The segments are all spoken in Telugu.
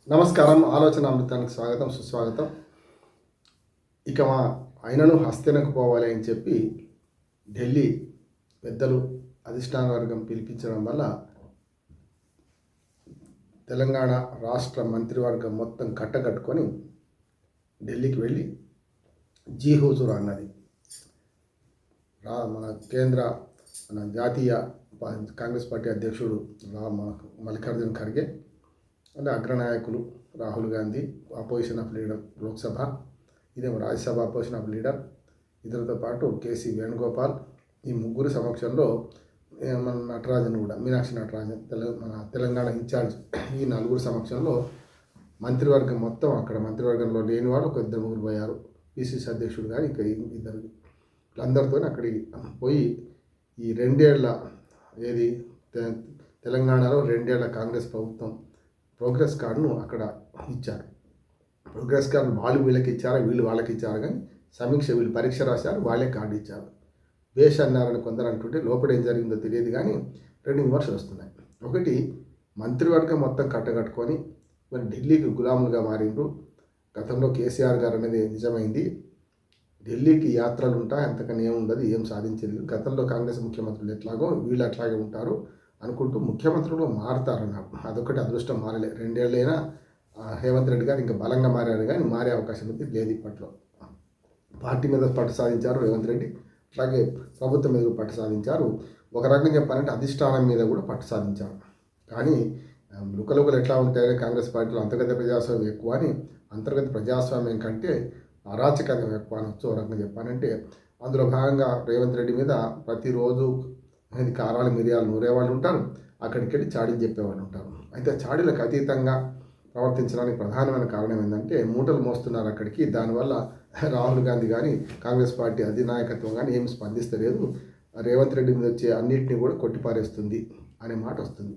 నమస్కారం. ఆలోచన అమృతానికి స్వాగతం, సుస్వాగతం. ఇక మా ఆయనను హస్తినకు పోవాలి అని చెప్పి ఢిల్లీ పెద్దలు అధిష్టాన వర్గం పిలిపించడం వల్ల తెలంగాణ రాష్ట్ర మంత్రివర్గం మొత్తం కట్టకట్టుకొని ఢిల్లీకి వెళ్ళి జీ హుజూర్ అన్నది. మన కేంద్ర జాతీయ కాంగ్రెస్ పార్టీ అధ్యక్షుడు మన మల్లికార్జున ఖర్గే, అంటే అగ్రనాయకులు Rahul Gandhi, opposition of leader Lok Sabha, ఇదేమో రాజ్యసభ అపోజిషన్ ఆఫ్ లీడర్, ఇతరులతో పాటు కేసీ వేణుగోపాల్, ఈ ముగ్గురు సమక్షంలో మన నటరాజన్ కూడా, మీనాక్షి నటరాజన్ మన తెలంగాణ ఇన్ఛార్జ్, ఈ నలుగురు సమక్షంలో మంత్రివర్గం మొత్తం అక్కడ మంత్రివర్గంలో లేని వాళ్ళు ఒక ఇద్దరు ముగ్గురు పోయారు. పిసిసి అధ్యక్షుడు కానీ ఇక ఇద్దరు అందరితో అక్కడికి పోయి ఈ రెండేళ్ల తెలంగాణలో 2 ఏళ్ల కాంగ్రెస్ ప్రభుత్వం ప్రోగ్రెస్ కార్డును అక్కడ ఇచ్చారు. ప్రోగ్రెస్ కార్డు వాళ్ళు వీళ్ళకి ఇచ్చారు, వీళ్ళు వాళ్ళకి ఇచ్చారు, కానీ సమీక్ష వీళ్ళు పరీక్ష రాశారు, వాళ్ళే కార్డు ఇచ్చారు. వేష అన్నారని కొందరు అంటుంటే లోపల ఏం జరిగిందో తెలియదు, కానీ 2 విమర్శలు వస్తున్నాయి. ఒకటి, మంత్రివర్గం మొత్తం కట్టగట్టుకొని మరి ఢిల్లీకి గులాములుగా మారిండ్రు. గతంలో కేసీఆర్ గారు అనేది నిజమైంది. ఢిల్లీకి యాత్రలు ఉంటాయి, అంతకని ఏముండదు, ఏం సాధించేది. గతంలో కాంగ్రెస్ ముఖ్యమంత్రులు ఎట్లాగో వీళ్ళు అట్లాగే ఉంటారు అనుకుంటూ ముఖ్యమంత్రులు మారుతారన్నారు. అదొకటి అదృష్టం మారలే. 2 ఏళ్ళైనా రేవంత్ రెడ్డి గారు ఇంకా బలంగా మారారు, కానీ మారే అవకాశం అయితే లేదు. ఇప్పట్లో పార్టీ మీద పట్టు సాధించారు రేవంత్ రెడ్డి, అట్లాగే ప్రభుత్వం మీద పట్టు సాధించారు. ఒక రకంగా చెప్పాలంటే అధిష్టానం మీద కూడా పట్టు సాధించారు. కానీ లుకలుకలు ఎట్లా ఉంటాయని కాంగ్రెస్ పార్టీలో అంతర్గత ప్రజాస్వామ్యం ఎక్కువ అని, అంతర్గత ప్రజాస్వామ్యం కంటే అరాచకత్వం ఎక్కువ అని ఒక రకంగా చెప్పానంటే, అందులో భాగంగా రేవంత్ రెడ్డి మీద ప్రతిరోజు కారాలు మిరియాలు నూరేవాళ్ళు ఉంటారు, అక్కడికెళ్ళి చాడీలు చెప్పేవాళ్ళు ఉంటారు. అయితే చాడీలకు అతీతంగా ప్రవర్తించడానికి ప్రధానమైన కారణం ఏంటంటే మూటలు మోస్తున్నారు అక్కడికి. దానివల్ల రాహుల్ గాంధీ కానీ కాంగ్రెస్ పార్టీ అధినాయకత్వం కానీ ఏమి స్పందిస్తలేదు. రేవంత్ రెడ్డి మీద వచ్చే అన్నింటినీ కూడా కొట్టిపారేస్తుంది అనే మాట వస్తుంది.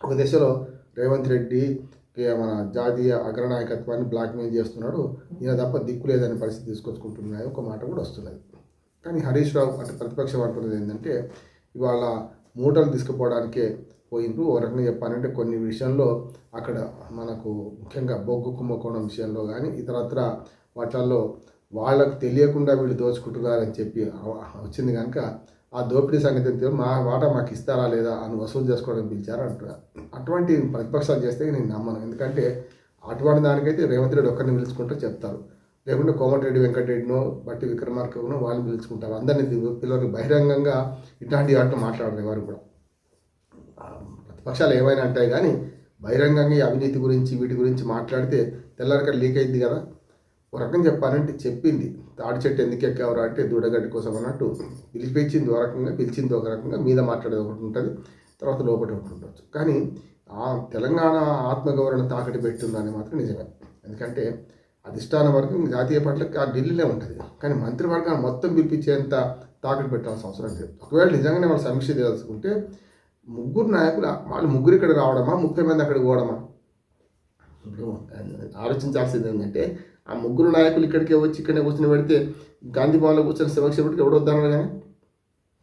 ఒక దశలో రేవంత్ రెడ్డి మన జాతీయ అగ్రనాయకత్వాన్ని బ్లాక్మెయిల్ చేస్తున్నాడు, ఈయన తప్ప దిక్కు లేదనే పరిస్థితి తీసుకొచ్చుకుంటున్నాయి ఒక మాట కూడా వస్తున్నది. కానీ హరీష్ రావు అంటే ప్రతిపక్షం అంటున్నది ఏంటంటే, ఇవాళ మూటలు తీసుకుపోవడానికే పోయిండ్రు. ఒక రకంగా చెప్పాలంటే కొన్ని విషయంలో అక్కడ మనకు ముఖ్యంగా బొగ్గు కుంభకోణం విషయంలో కానీ ఇతరత్ర వాటిల్లో వాళ్ళకు తెలియకుండా వీళ్ళు దోచుకుంటున్నారని చెప్పి వచ్చింది కనుక ఆ దోపిడీ సంగతి మా వాటా మాకు ఇస్తారా లేదా అని వసూలు చేసుకోవడానికి పిలిచారు అంటున్నారు. అటువంటి ప్రతిపక్షాలు చేస్తే నేను నమ్మను. ఎందుకంటే అటువంటి దానికైతే రేవంత్ రెడ్డి ఒక్కరిని పిలుచుకుంటూ చెప్తారు, లేకుంటే కోమటిరెడ్డి వెంకటరెడ్డినో బట్టి విక్రమార్కనో వాళ్ళని పిలుచుకుంటారు. అందరినీ పిల్లలు బహిరంగంగా ఇట్లాంటి వాటిని మాట్లాడరు ఎవరు కూడా. ప్రతిపక్షాలు ఏమైనా అంటాయి, కానీ బహిరంగంగా ఈ అవినీతి గురించి వీటి గురించి మాట్లాడితే తెల్లరికలు లీక్ అయింది కదా. ఒక రకం చెప్పాలంటే చెప్పింది తాడి చెట్టు ఎందుకు ఎక్కేవారు అంటే దూడగడ్డి కోసం అన్నట్టు పిలిపించింది ఒక రకంగా, పిలిచింది ఒక రకంగా, మీద మాట్లాడేది ఒకటి ఉంటుంది, తర్వాత లోపల ఒకటి ఉండవచ్చు. కానీ ఆ తెలంగాణ ఆత్మగౌరవం తాకటి పెట్టిందని మాత్రం నిజమే. ఎందుకంటే అధిష్టాన వర్గం జాతీయ పట్లకి ఆ ఢిల్లీలో ఉంటుంది, కానీ మంత్రివర్గాన్ని మొత్తం పిలిపించేంత తాకట్టు పెట్టాల్సిన అవసరం లేదు. ఒకవేళ నిజంగానే వాళ్ళు సమీక్ష తెలుసుకుంటే ముగ్గురు నాయకులు వాళ్ళు ముగ్గురు ఇక్కడ రావడమా, 30 మంది అక్కడికి పోవడమా? ఇప్పుడు ఆలోచించాల్సింది ఏంటంటే, ఆ ముగ్గురు నాయకులు ఇక్కడికే వచ్చి ఇక్కడే కూర్చొని పెడితే గాంధీ భవన్లో కూర్చొని సమీక్ష పెట్టి ఎవడొద్దాను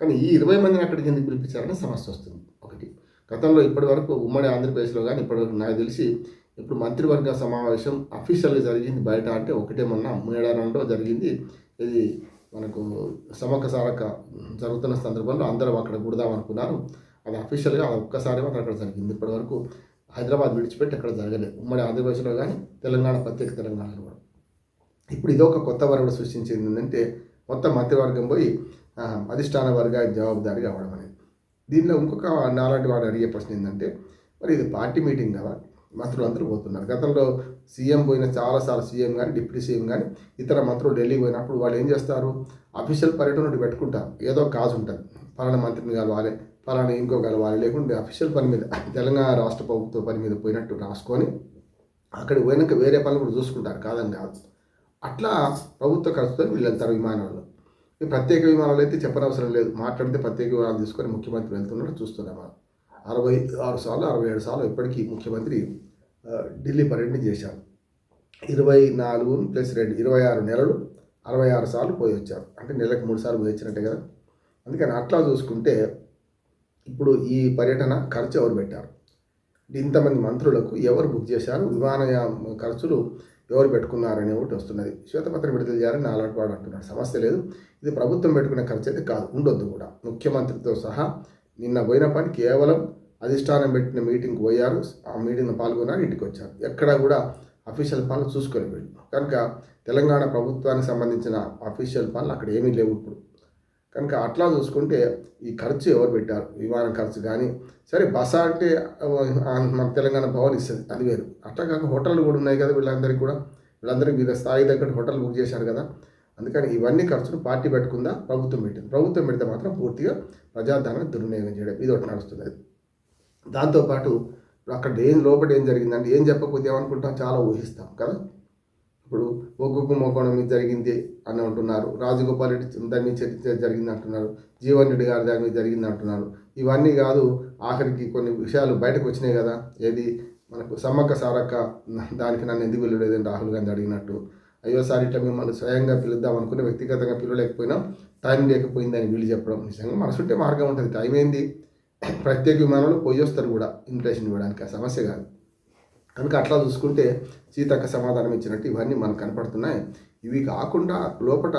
కానీ ఈ 20 మందిని అక్కడికి ఎందుకు పిలిపించారనే సమస్య వస్తుంది. ఒకటి, గతంలో ఇప్పటి వరకు ఉమ్మడి ఆంధ్రప్రదేశ్లో కానీ ఇప్పటివరకు నాకు తెలిసి ఇప్పుడు మంత్రివర్గ సమావేశం అఫీషియల్గా జరిగింది బయట అంటే ఒకటే మొన్న మేడారంలో జరిగింది. ఇది మనకు సమక్క సారక్క జరుగుతున్న సందర్భంలో అందరం అక్కడ కూడదాం అనుకున్నారు. అది అఫీషియల్గా ఒక్కసారి మాత్రం అక్కడ జరిగింది. ఇప్పటివరకు హైదరాబాద్ విడిచిపెట్టి అక్కడ జరగలేదు, ఉమ్మడి ఆంధ్రప్రదేశ్లో కానీ తెలంగాణ ప్రత్యేక తెలంగాణలో కూడా. ఇప్పుడు ఇదొక కొత్త వరవడు సృష్టించింది ఏంటంటే, మొత్తం మంత్రివర్గం పోయి అధిష్టాన వర్గానికి జవాబుదారీగా అవ్వడం అనేది. దీనిలో ఇంకొక నాలాంటి వాడు అడిగే ప్రశ్న ఏంటంటే, మరి ఇది పార్టీ మీటింగ్ కదా, మంత్రులు అందరూ పోతున్నారు. గతంలో సీఎం పోయిన చాలాసార్లు సీఎం కానీ డిప్యూటీ సీఎం కానీ ఇతర మంత్రులు ఢిల్లీకి పోయినప్పుడు వాళ్ళు ఏం చేస్తారు, అఫీషియల్ పర్యటన పెట్టుకుంటారు. ఏదో కాజు ఉంటుంది, పలానా మంత్రిని కలవాలి, పలానా ఇంకో కలవాలి, లేకుంటే అఫీషియల్ పని మీద తెలంగాణ రాష్ట్ర ప్రభుత్వ పని మీద పోయినట్టు రాసుకొని అక్కడికి పోయినాక వేరే పనులు కూడా చూసుకుంటారు, కాదని కాదు. అట్లా ప్రభుత్వ ఖర్చుతో వీళ్ళు వెళ్తారు విమానాల్లో. ఈ ప్రత్యేక విమానాలు అయితే చెప్పనవసరం లేదు, మాట్లాడితే ప్రత్యేక విమానాలు తీసుకొని ముఖ్యమంత్రి వెళ్తున్నట్టు చూస్తున్నాం. 66 సార్లు 67 సార్లు ఇప్పటికీ ముఖ్యమంత్రి ఢిల్లీ పర్యటన చేశారు. 24 + 2 26 నెలలు 66 సార్లు పోయి వచ్చారు. అంటే నెలకు 3 సార్లు పోయి వచ్చినట్టే కదా. అందుకని అట్లా చూసుకుంటే ఇప్పుడు ఈ పర్యటన ఖర్చు ఎవరు పెట్టారు? ఇంతమంది మంత్రులకు ఎవరు బుక్ చేశారు, విమానయాన ఖర్చులు ఎవరు పెట్టుకున్నారనే ఒకటి వస్తున్నది. శ్వేతపత్రం విడుదల చేయాలని నాలాంటివాడు అంటున్నాడు. సమస్య లేదు, ఇది ప్రభుత్వం పెట్టుకునే ఖర్చు అయితే కాదు, ఉండొద్దు కూడా. ముఖ్యమంత్రితో సహా నిన్న పోయిన పని కేవలం అధిష్టానం పెట్టిన మీటింగ్కి పోయారు, ఆ మీటింగ్లో పాల్గొన్నారు, ఇంటికి వచ్చారు. ఎక్కడా కూడా అఫీషియల్ పనులు చూసుకొని వెళ్ళు. కనుక తెలంగాణ ప్రభుత్వానికి సంబంధించిన అఫీషియల్ పనులు అక్కడ ఏమీ లేవు ఇప్పుడు. కనుక అట్లా చూసుకుంటే ఈ ఖర్చు ఎవరు పెట్టారు, విమానం ఖర్చు కానీ సరే, బస అంటే మన తెలంగాణ భవన్ ఇస్తుంది, అది వేరు. అట్లా కాక హోటళ్ళు కూడా ఉన్నాయి కదా వీళ్ళందరికీ వీళ్ళ స్థాయి దగ్గర హోటల్ బుక్ చేశారు కదా. అందుకని ఇవన్నీ ఖర్చులు పార్టీ పెట్టుకుందా, ప్రభుత్వం పెట్టింది. ప్రభుత్వం పెడితే మాత్రం పూర్తిగా ప్రజాధనాన్ని దుర్వినియోగం చేయడం, ఇది ఒకటి నడుస్తుంది. దాంతోపాటు అక్కడ లోపల ఏం జరిగిందంటే ఏం చెప్పకపోతే ఏమనుకుంటాం, చాలా ఊహిస్తాం కదా. ఇప్పుడు ఒగ్గు కుంభకోణం మీద జరిగింది అని అంటున్నారు, రాజగోపాల్ రెడ్డి దాని మీద చర్చ జరిగింది అంటున్నారు, జీవన్ రెడ్డి గారి దాని మీద జరిగింది అంటున్నారు. ఇవన్నీ కాదు, ఆఖరికి కొన్ని విషయాలు బయటకు వచ్చినాయి కదా. ఏది మనకు సమ్మక్క సారక్క దానికి నన్ను ఎందుకు వెళ్ళలేదని రాహుల్ గాంధీ అడిగినట్టు. అయ్యో సార్ ఇట్లా మిమ్మల్ని స్వయంగా పిలుద్దాం అనుకుని వ్యక్తిగతంగా పిలవలేకపోయినా టైం లేకపోయిందని వీళ్ళు చెప్పడం. నిజంగా మనసుంటే మార్గం ఉంటుంది. టైం ఏంది, ప్రత్యేక విమానంలో పోయి వస్తారు కూడా ఇన్విటేషన్ ఇవ్వడానికి, ఆ సమస్య కాదు. కనుక అట్లా చూసుకుంటే సీతక్క సమాధానం ఇచ్చినట్టు ఇవన్నీ మనకు కనపడుతున్నాయి. ఇవి కాకుండా లోపల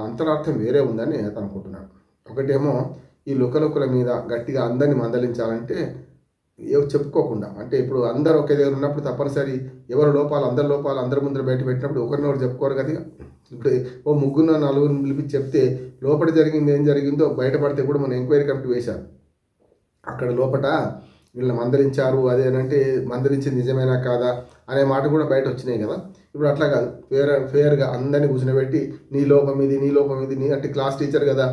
అంతరార్థం వేరే ఉందని నేను అనుకుంటున్నాను. ఒకటేమో ఈ లుకలుకల మీద గట్టిగా అందరినీ మందలించాలంటే చెప్పుకోకుండా, అంటే ఇప్పుడు అందరూ ఒకే దగ్గర ఉన్నప్పుడు తప్పనిసరి ఎవరి లోపాలు అందరి ముందర బయట పెట్టినప్పుడు ఒకరినొకరు చెప్పుకోరు కదా. ఇప్పుడు ఓ ముగ్గురు నలుగురిని పిలిపించి చెప్తే లోపల జరిగింది ఏం జరిగిందో బయటపడితే కూడా మన ఎంక్వైరీ కమిటీ వేశారు. అక్కడ లోపల వీళ్ళని మందలించారు అదేనంటే మందలించింది నిజమేనా కాదా అనే మాట కూడా బయట వచ్చినాయి కదా. ఇప్పుడు అట్లా కాదు, ఫేర్గా అందరినీ కూర్చోబెట్టి నీ లోపం ఇది నీ అంటే క్లాస్ టీచర్ కదా,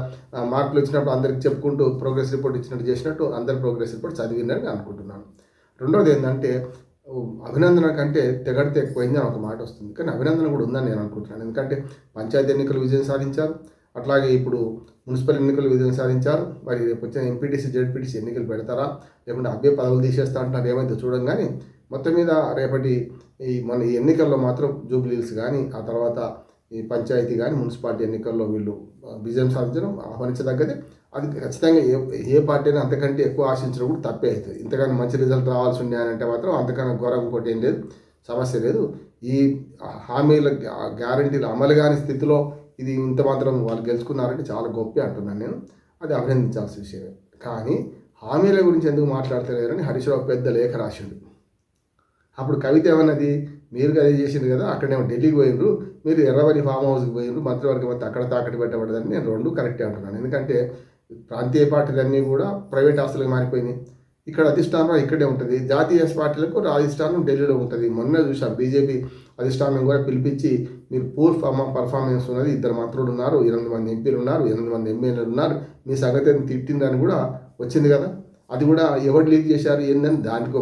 మార్కులు వచ్చినప్పుడు అందరికి చెప్పుకుంటూ ప్రోగ్రెస్ రిపోర్ట్ ఇచ్చినట్టు చేసినట్టు అందరి ప్రోగ్రెస్ రిపోర్ట్ చదివిందని అనుకుంటున్నాను. రెండోది ఏంటంటే అభినందన కంటే తెగడితే ఎక్కువైంది అని ఒక మాట వస్తుంది, కానీ అభినందన కూడా ఉందని నేను అనుకుంటున్నాను. ఎందుకంటే పంచాయతీ ఎన్నికలు విజయం సాధించారు, అట్లాగే ఇప్పుడు మున్సిపల్ ఎన్నికలు విజయం సాధించారు. మరి రేపు వచ్చిన ఎంపీటీసీ జెడ్పీటీసీ ఎన్నికలు పెడతారా లేకుంటే అబ్బే పదవులు తీసేస్తా అంటున్నారు, ఏమైతే చూడం. కానీ మొత్తం మీద రేపటి మన ఈ ఎన్నికల్లో మాత్రం జూబ్లీహిల్స్ కానీ ఆ తర్వాత ఈ పంచాయతీ కానీ మున్సిపాలిటీ ఎన్నికల్లో వీళ్ళు విజయం సాధించడం ఆహ్వానించదగ్గదే. అది ఖచ్చితంగా ఏ పార్టీ అయినా అంతకంటే ఎక్కువ ఆశించడం కూడా తప్పే అవుతుంది. ఇంతకన్నా మంచి రిజల్ట్ రావాల్సి ఉంది అని అంటే మాత్రం అంతకన్నా ఘోరం ఇంకోటి ఏం లేదు, సమస్య లేదు. ఈ హామీల గ్యారంటీలు అమలు కాని స్థితిలో ఇది ఇంత మాత్రం వాళ్ళు గెలుచుకున్నారంటే చాలా గొప్ప అంటున్నాను నేను, అది అభినందించాల్సిన విషయమే. కానీ హామీల గురించి ఎందుకు మాట్లాడతలేరని హరీష్ రావు పెద్ద లేఖ రాసిండు. అప్పుడు కవిత ఏమన్నది, మీరు అదే చేసిండు కదా, అక్కడేమో ఢిల్లీకి పోయినరు, మీరు ఎర్రవల్లి ఫామ్ హౌస్కి పోయినరు, మంత్రివర్గం అంతా అక్కడ తాకట్టు పెట్టబడదని నేను రెండు కరెక్టే అంటున్నాను. ఎందుకంటే ప్రాంతీయ పార్టీలన్నీ కూడా ప్రైవేట్ ఆస్తులకు మారిపోయినాయి. ఇక్కడ అధిష్టానం ఇక్కడే ఉంటుంది, జాతీయ పార్టీలకు అధిష్టానం ఢిల్లీలో ఉంటుంది. మొన్న చూసాం బీజేపీ అధిష్టానం కూడా పిలిపించి మీరు పూర్ పర్ఫార్మెన్స్ ఉన్నది, 2 మంత్రులు ఉన్నారు, 8 మంది ఎంపీలు ఉన్నారు, 8 మంది ఎమ్మెల్యేలు ఉన్నారు, మీ సంగతి తిట్టిందని కూడా వచ్చింది కదా. అది కూడా ఎవరు లీక్ చేశారు ఏందని దానికి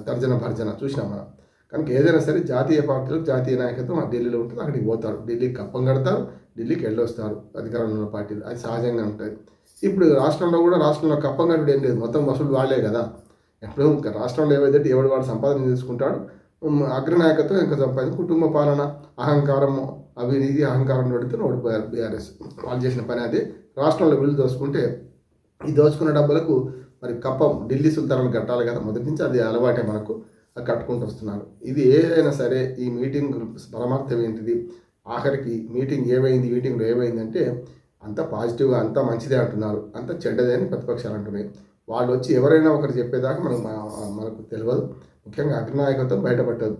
తర్జన భర్జన చూసినాం మనం. కనుక ఏదైనా సరే జాతీయ పార్టీలకు జాతీయ నాయకత్వం ఢిల్లీలో ఉంటుంది, అక్కడికి పోతారు, ఢిల్లీకి కప్పం కడతారు, ఢిల్లీకి వెళ్ళొస్తారు అధికారంలో ఉన్న పార్టీలు, అది సహజంగా ఉంటుంది. ఇప్పుడు రాష్ట్రంలో కప్పం కట్టుడు ఏం లేదు, మొత్తం వసూలు వాళ్ళే కదా. ఎప్పుడు రాష్ట్రంలో ఏవైతే ఎవడు వాడు సంపాదన చేసుకుంటాడు, అగ్రనాయకత్వం ఇంకా సంపాదన, కుటుంబ పాలన, అహంకారం, అవినీతి అహంకారం పెడితే ఓడిపోయారు బీఆర్ఎస్. వాళ్ళు చేసిన పని అదే. రాష్ట్రంలో వీళ్ళు దోచుకుంటే ఈ దోచుకున్న డబ్బులకు మరి కప్పం ఢిల్లీ సుల్తానాలు కట్టాలి కదా, మొదటి నుంచి అది అలవాటే మనకు, కట్టుకుంటూ వస్తున్నారు. ఇది ఏదైనా సరే ఈ మీటింగ్ పరమార్థం ఏంటిది, ఆఖరికి మీటింగ్లో ఏమైందంటే అంత పాజిటివ్గా అంత మంచిదే అంటున్నారు, అంత చెడ్డదే అని ప్రతిపక్షాలు అంటున్నాయి. వాళ్ళు వచ్చి ఎవరైనా ఒకరు చెప్పేదాకా మనకు తెలియదు. ముఖ్యంగా అగ్రనాయకత్వం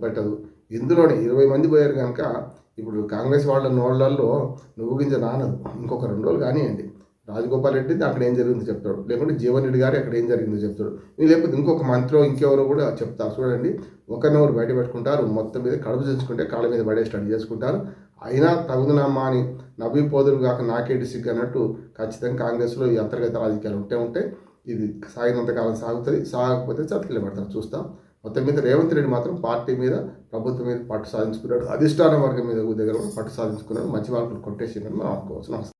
పెట్టదు. ఇందులోనే 20 మంది పోయారు కనుక ఇప్పుడు కాంగ్రెస్ వాళ్ళ నోళ్లలో నువ్వు గింజ నానదు. ఇంకొక 2 రోజులు కానివ్వండి, రాజగోపాల్ రెడ్డి అక్కడ ఏం జరిగిందో చెప్తాడు, లేకుంటే జీవన్ రెడ్డి గారు అక్కడ ఏం జరిగిందో చెప్తాడు, లేకపోతే ఇంకొక మంత్రో ఇంకెవరో కూడా చెప్తారు. చూడండి, ఒకరినొకరు బయట పెట్టుకుంటారు, మొత్తం మీద కడుపు తెచ్చుకుంటే కాళ్ళ మీద పడే స్టడీ చేసుకుంటారు. అయినా తగుదనమ్మా అని నవ్విపోదురు కాక నాకేటి సిగ్గు అన్నట్టు ఖచ్చితంగా కాంగ్రెస్లో ఈ అంతర్గత రాజకీయాలు ఉంటాయి. ఇది సాగినంతకాలం సాగుతుంది, సాగకపోతే చతికిల పడతారు, చూస్తాం. మొత్తం మీద రేవంత్ రెడ్డి మాత్రం పార్టీ మీద ప్రభుత్వం మీద పట్టు సాధించుకున్నాడు, అధిష్టాన వర్గం మీద దగ్గర కూడా పట్టు సాధించుకున్నాడు, మంచి మార్కులు కొట్టేసిందని మనం అనుకోవచ్చు. నమస్కారం.